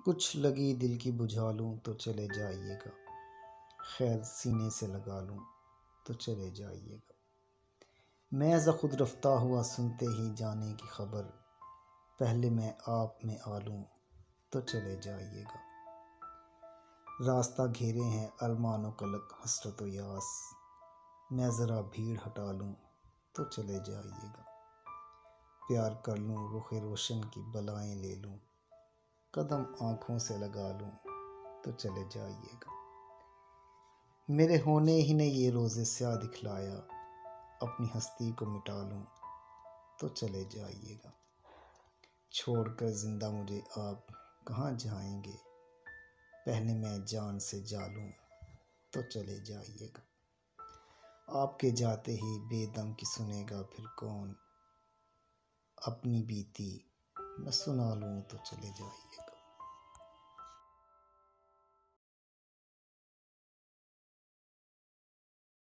कुछ लगी दिल की बुझा लूँ तो चले जाइएगा, खैर सीने से लगा लूँ तो चले जाइएगा। मैं ज़ खुद रफ्ता हुआ सुनते ही जाने की खबर, पहले मैं आप में आ लूँ तो चले जाइएगा। रास्ता घेरे हैं अरमानो कलक हसरत यास, मैं ज़रा भीड़ हटा लूँ तो चले जाइएगा। प्यार कर लूँ रुख़ रोशन की बलाएं ले लूँ, कदम आँखों से लगा लूँ तो चले जाइएगा। मेरे होने ही ने ये रोज़े स्याह दिखलाया, अपनी हस्ती को मिटा लूँ तो चले जाइएगा। छोड़कर ज़िंदा मुझे आप कहाँ जाएंगे, पहले मैं जान से जा लूँ तो चले जाइएगा। आपके जाते ही बेदम की सुनेगा फिर कौन, अपनी बीती मैं सुना लूँ तो चले जाइएगा।